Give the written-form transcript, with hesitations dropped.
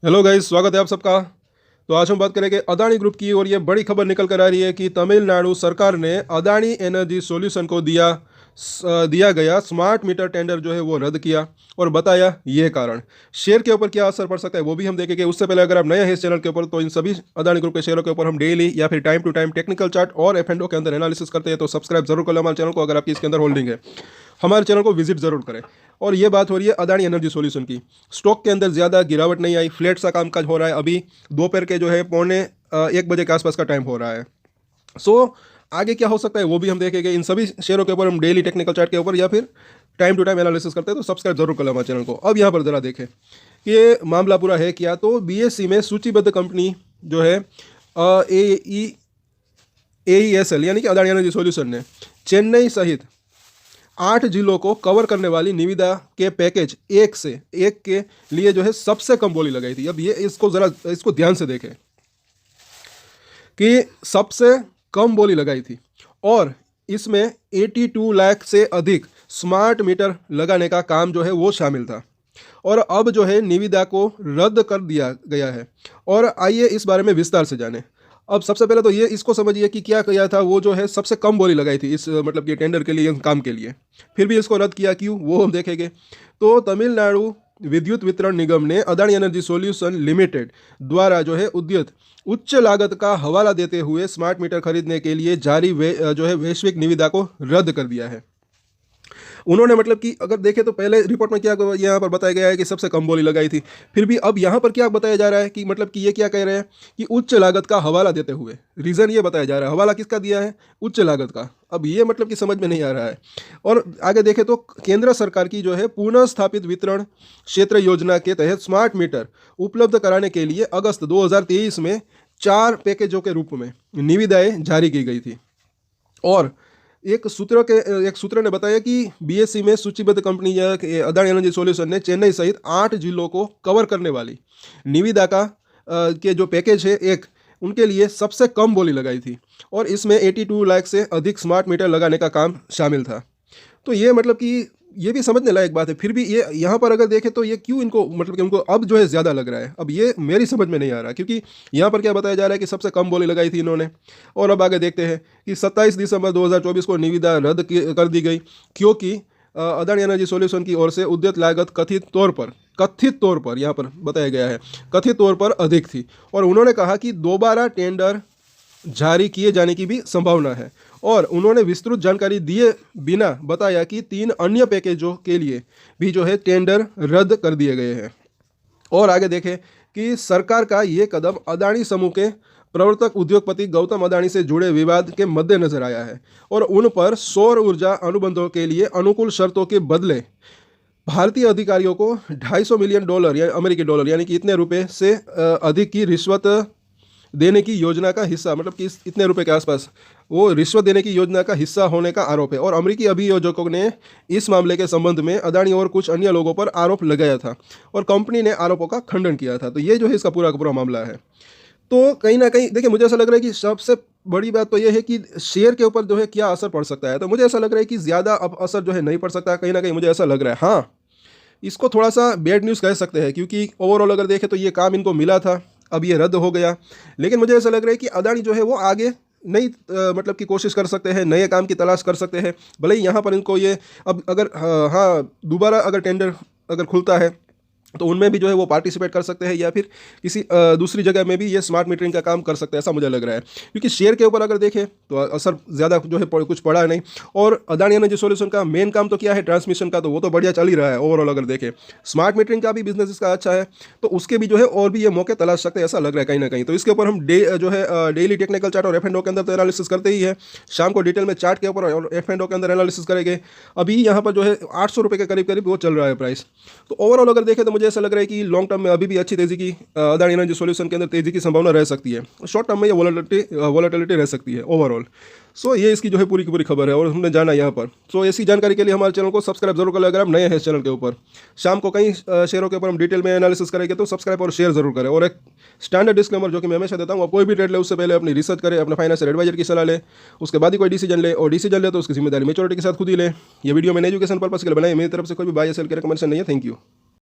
Hello guys, स्वागत है आप सबका। तो आज हम बात करेंगे अदानी ग्रुप की। और ये बड़ी खबर निकल कर आ रही है कि तमिलनाडु सरकार ने अदानी एनर्जी सॉल्यूशन को दिया गया स्मार्ट मीटर टेंडर जो है वो रद्द किया और बताया ये कारण। शेयर के ऊपर क्या असर पड़ सकता है वो भी हम देखेंगे। उससे पहले अगर आप नए हैं इस चैनल के ऊपर तो इन सभी अदानी ग्रुप के शेयरों के ऊपर हम डेली या फिर time to time technical chart और F&O के अंदर एनालिसिस करते हैं, तो सब्सक्राइब जरूर कर लो हमारे चैनल को। अगर आपकी इसके अंदर होल्डिंग है हमारे चैनल को विजिट जरूर करें। और ये बात हो रही है अदानी एनर्जी सॉल्यूशन की। स्टॉक के अंदर ज़्यादा गिरावट नहीं आई, फ्लैट सा कामकाज हो रहा है। अभी दोपहर के जो है 1:45 के आसपास का टाइम हो रहा है। सो आगे क्या हो सकता है वो भी हम देखेंगे। इन सभी शेयरों के ऊपर हम डेली टेक्निकल चार्ट के ऊपर या फिर टाइम टू टाइम एनालिसिस करते हैं, तो सब्सक्राइब जरूर कर लो हमारे चैनल को। अब यहाँ पर जरा देखें कि ये मामला पूरा है क्या। तो बीएसई में सूचीबद्ध कंपनी जो है AESL यानी कि अदानी एनर्जी सॉल्यूशन ने चेन्नई सहित 8 जिलों को कवर करने वाली निविदा के पैकेज एक के लिए जो है सबसे कम बोली लगाई थी। अब ये इसको ध्यान से देखें कि सबसे कम बोली लगाई थी और इसमें 82 लाख से अधिक स्मार्ट मीटर लगाने का काम जो है वो शामिल था। और अब जो है निविदा को रद्द कर दिया गया है। और आइए इस बारे में विस्तार से जानें। अब सबसे पहले तो ये इसको समझिए कि क्या किया था। वो जो है सबसे कम बोली लगाई थी इस मतलब कि टेंडर के लिए, काम के लिए। फिर भी इसको रद्द किया, क्यों वो हम देखेंगे। तो तमिलनाडु विद्युत वितरण निगम ने अदानी एनर्जी सॉल्यूशन लिमिटेड द्वारा जो है उच्च लागत का हवाला देते हुए स्मार्ट मीटर खरीदने के लिए जारी जो है वैश्विक निविदा को रद्द कर दिया है। उन्होंने मतलब कि अगर देखें तो पहले रिपोर्ट में क्या यहाँ पर बताया गया है कि सबसे कम बोली लगाई थी। फिर भी अब यहाँ पर क्या बताया जा रहा है कि मतलब कि ये क्या कह रहे हैं कि उच्च लागत का हवाला देते हुए। रीज़न ये बताया जा रहा है, हवाला किसका दिया है, उच्च लागत का। अब ये मतलब कि समझ में नहीं आ रहा है। और आगे देखें तो केंद्र सरकार की जो है पुनः स्थापित वितरण क्षेत्र योजना के तहत स्मार्ट मीटर उपलब्ध कराने के लिए अगस्त 2023 में 4 पैकेजों के रूप में निविदाएं जारी की गई थी। और एक सूत्र ने बताया कि बीएसई में सूचीबद्ध कंपनी अदानी एनर्जी सॉल्यूशन ने चेन्नई सहित 8 जिलों को कवर करने वाली निविदा के जो पैकेज है उनके लिए सबसे कम बोली लगाई थी। और इसमें 82 लाख से अधिक स्मार्ट मीटर लगाने का काम शामिल था। तो ये मतलब कि ये भी समझने लायक बात है। फिर भी ये यहाँ पर अगर देखें तो ये क्यों इनको मतलब कि उनको अब जो है ज़्यादा लग रहा है, अब ये मेरी समझ में नहीं आ रहा। क्योंकि यहाँ पर क्या बताया जा रहा है कि सबसे कम बोली लगाई थी इन्होंने। और अब आगे देखते हैं कि 27 दिसंबर 2024 को निविदा रद्द कर दी गई, क्योंकि अदानी एनर्जी सॉल्यूशन की ओर से उद्यत लागत कथित तौर पर यहाँ पर बताया गया है, कथित तौर पर अधिक थी। और उन्होंने कहा कि दोबारा टेंडर जारी किए जाने की भी संभावना है। और उन्होंने विस्तृत जानकारी दिए बिना बताया कि 3 अन्य पैकेजों के लिए भी जो है टेंडर रद्द कर दिए गए हैं। और आगे देखें कि सरकार का ये कदम अदानी समूह के प्रवर्तक उद्योगपति गौतम अदानी से जुड़े विवाद के मद्देनजर आया है। और उन पर सौर ऊर्जा अनुबंधों के लिए अनुकूल शर्तों के बदले भारतीय अधिकारियों को $250 मिलियन या अमेरिकी डॉलर यानी कि इतने रुपए से अधिक की रिश्वत देने की योजना का हिस्सा, मतलब कि इतने रुपए के आसपास वो रिश्वत देने की योजना का हिस्सा होने का आरोप है। और अमेरिकी अभियोजकों ने इस मामले के संबंध में अदानी और कुछ अन्य लोगों पर आरोप लगाया था और कंपनी ने आरोपों का खंडन किया था। तो ये जो है इसका पूरा का पूरा मामला है। तो कहीं ना कहीं देखिए, मुझे ऐसा लग रहा है कि सबसे बड़ी बात तो ये है कि शेयर के ऊपर जो है क्या असर पड़ सकता है। तो मुझे ऐसा लग रहा है कि ज़्यादा अब असर जो है नहीं पड़ सकता। कहीं ना कहीं मुझे ऐसा लग रहा है, हाँ, इसको थोड़ा सा बैड न्यूज़ कह सकते हैं। क्योंकि ओवरऑल अगर देखें तो ये काम इनको मिला था, अब ये रद्द हो गया। लेकिन मुझे ऐसा लग रहा है कि अदानी जो है वो आगे नई मतलब की कोशिश कर सकते हैं, नए काम की तलाश कर सकते हैं। भले ही यहाँ पर इनको ये अब अगर हाँ दोबारा अगर टेंडर अगर खुलता है तो उनमें भी जो है वो पार्टिसिपेट कर सकते हैं या फिर किसी दूसरी जगह में भी ये स्मार्ट मीटरिंग का काम कर सकते हैं, ऐसा मुझे लग रहा है। क्योंकि शेयर के ऊपर अगर देखें तो असर ज़्यादा जो है कुछ पड़ा नहीं। और अदानी एनर्जी सॉल्यूशन का मेन काम तो क्या है, ट्रांसमिशन का, तो वो तो बढ़िया चल ही रहा है ओवरऑल। अगर देखें स्मार्ट मीटरिंग का भी बिजनेस इसका अच्छा है, तो उसके भी जो है और भी ये मौके तलाश सकते हैं, ऐसा लग रहा है कहीं ना कहीं। तो इसके ऊपर हम जो है डेली टेक्निकल चार्ट और F&O के अंदर तो एनालिसिस करते ही है। शाम को डिटेल में चार्ट के ऊपर और F&O के अंदर एनालिसिस करेंगे। अभी यहाँ पर जो है 800 रुपये के करीब करीब वो चल रहा है प्राइस। तो ओवरऑल अगर देखें तो मुझे ऐसा लग रहा है कि लॉन्ग टर्म में अभी भी अच्छी तेजी की अदानी एनर्जी सॉल्यूशन के अंदर तेजी की संभावना रह सकती है। शॉर्ट टर्म में ये वोलेटिलिटी रह सकती है ओवरऑल। सो ये इसकी जो है पूरी की पूरी खबर है और हमने जाना यहाँ पर। सो ऐसी जानकारी के लिए हमारे चैनल को सब्सक्राइब जरूर कर लें अगर आप नए हैं इस चैनल के ऊपर। शाम को कई शेयरों के ऊपर हम डिटेल में एनालिसिस करेंगे, तो सब्सक्राइब और शेयर जरूर करें। और एक स्टैंडर्ड डिस्क्लेमर जो कि मैं हमेशा देता हूँ, आप कोई भी ट्रेड ले उससे पहले अपनी रिसर्च करें, अपने फाइनेंशियल एडवाइजर की सलाह ले, उसके बाद ही कोई डिसीजन ले। और डिसीजन ले तो उसकी जिम्मेदारी मेच्योरिटी के साथ खुद ही ले। ये वीडियो मैंने एजुकेशन पर्पस के लिए बनाई, मेरी तरफ से कोई भी बाय या सेल के रिकमेंडेशन नहीं है। Thank you.